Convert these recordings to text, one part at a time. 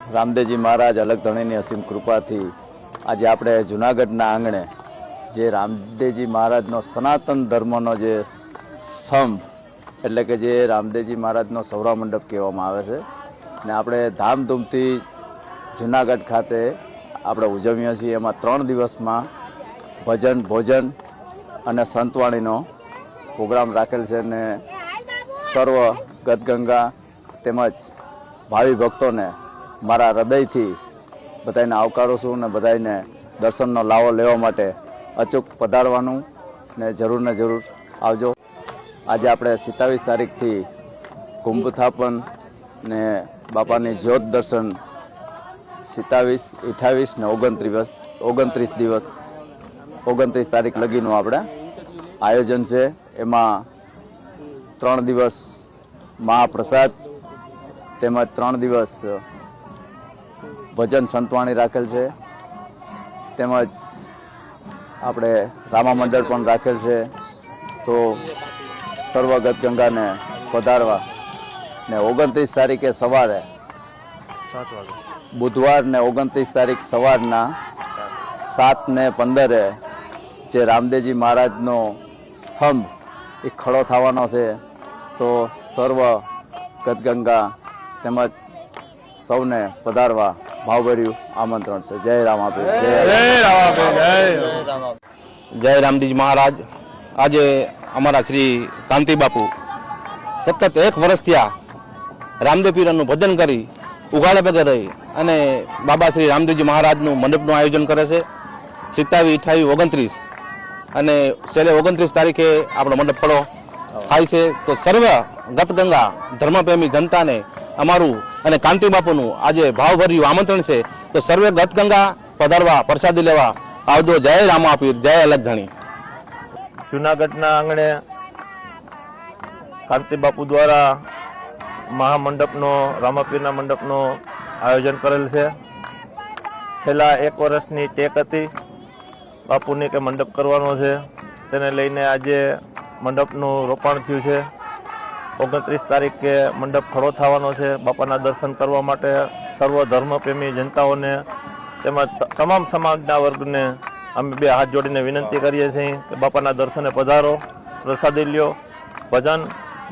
રામદેવજી મહારાજ અલગધણીની અસીમ કૃપાથી આજે આપણે જૂનાગઢના આંગણે જે રામદેવજી મહારાજનો સનાતન ધર્મનો જે સ્તંભ એટલે કે જે રામદેવજી મહારાજનો સૌરા મંડપ કહેવામાં આવે છે ને આપણે ધામધૂમથી જૂનાગઢ ખાતે આપણે ઉજવીએ છીએ। એમાં 3 દિવસમાં ભજન ભોજન અને સંતવાણીનો પ્રોગ્રામ રાખેલ છે ને સર્વ ગતગંગા તેમજ ભાવિ ભક્તોને મારા હૃદયથી બધાને આવકારું છું ને બધાને દર્શનનો લાવો લેવા માટે અચૂક પધારવાનું ને જરૂર આવજો। આજે આપણે 27 તારીખથી કુંભ સ્થાપન ને બાપાની જ્યોત દર્શન 27, 28 ને 29 તારીખ લગીનું આપણે આયોજન છે। એમાં 3 દિવસ મહાપ્રસાદ તેમજ 3 દિવસ ભજન સંતવાણી રાખેલ છે તેમજ આપણે રામા મંડળ પણ રાખેલ છે। તો સર્વગત ગંગાને પધારવા ને 29 તારીખે સવારે 7 વાગે બુધવાર ને 29 તારીખ સવારના 7:15 જે રામદેવજી મહારાજનો સ્તંભ એ ખડો થવાનો છે। તો સર્વ ગતગંગા તેમજ સૌને પધારવા ભાવભર્યું આમંત્રણ છે। જય રામાપીર, જય રામદેવજી મહારાજ। આજે અમારા શ્રી કાંતિ બાપુ સતત 1 વર્ષ થયા રામદેવ પીરનું ભજન કરી ઉઘાડે પગે રહી અને બાબા શ્રી રામદેવજી મહારાજનું મંડપનું આયોજન કરે છે 27, 28, 29 અને છેલ્લે 29 તારીખે આપણો મંડપ ખડો થાય છે। તો સર્વ ગતગંગા ધર્મપ્રેમી જનતાને અમારું અને કાંતિ બાપુનું આજે ભાવભર્યું આમંત્રણ છે। તો સર્વે ગતગંગા પધારવા પ્રસાદી લેવા આવજો। જય રામાપીર, જય અલગધણી। જૂનાગઢના આંગણે કાંતિ બાપુ દ્વારા મહામંડપનો રામાપીરના મંડપનો આયોજન કરેલ છે। છેલ્લા 1 વર્ષની ટેક હતી બાપુની કે મંડપ કરવાનો છે, તેને લઈને આજે મંડપનું રોપાણ થયું છે। 29 તારીખે મંડપ ખડો થવાનો છે। બાપાના દર્શન કરવા માટે સર્વ ધર્મપ્રેમી જનતાઓને તેમજ તમામ સમાજના વર્ગને અમે 2 હાથ જોડીને વિનંતી કરીએ છીએ કે બાપાના દર્શને પધારો, પ્રસાદી લ્યો, ભજન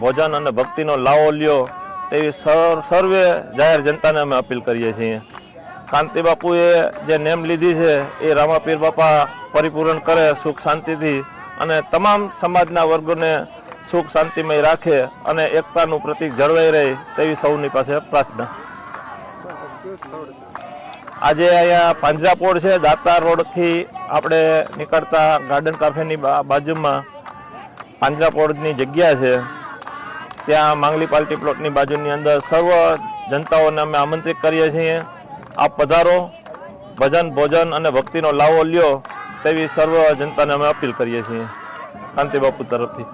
ભોજન અને ભક્તિનો લાવો લ્યો તેવી સર્વે જાહેર જનતાને અમે અપીલ કરીએ છીએ। કાંતિ બાપુએ જે નેમ લીધી છે એ રામાપીર બાપા પરિપૂર્ણ કરે સુખ શાંતિથી અને તમામ સમાજના વર્ગોને સુખ શાંતિમય રાખે અને એકતાનું પ્રતીક જળવાઈ રહે તેવી સૌની પાસે પ્રાર્થના। આજે અહીંયા પાંજરાપોળ છે, દાતાર રોડથી આપણે નીકળતા ગાર્ડન કાફેની બાજુમાં પાંજરાપોળની જગ્યા છે, ત્યાં માંગલી પાર્ટી પ્લોટની બાજુની અંદર સર્વ જનતાઓને અમે આમંત્રિત કરીએ છીએ। આપ પધારો, ભજન ભોજન અને ભક્તિનો લાવો લ્યો તેવી સર્વ જનતાને અમે અપીલ કરીએ છીએ કાંતિ બાપુ તરફથી।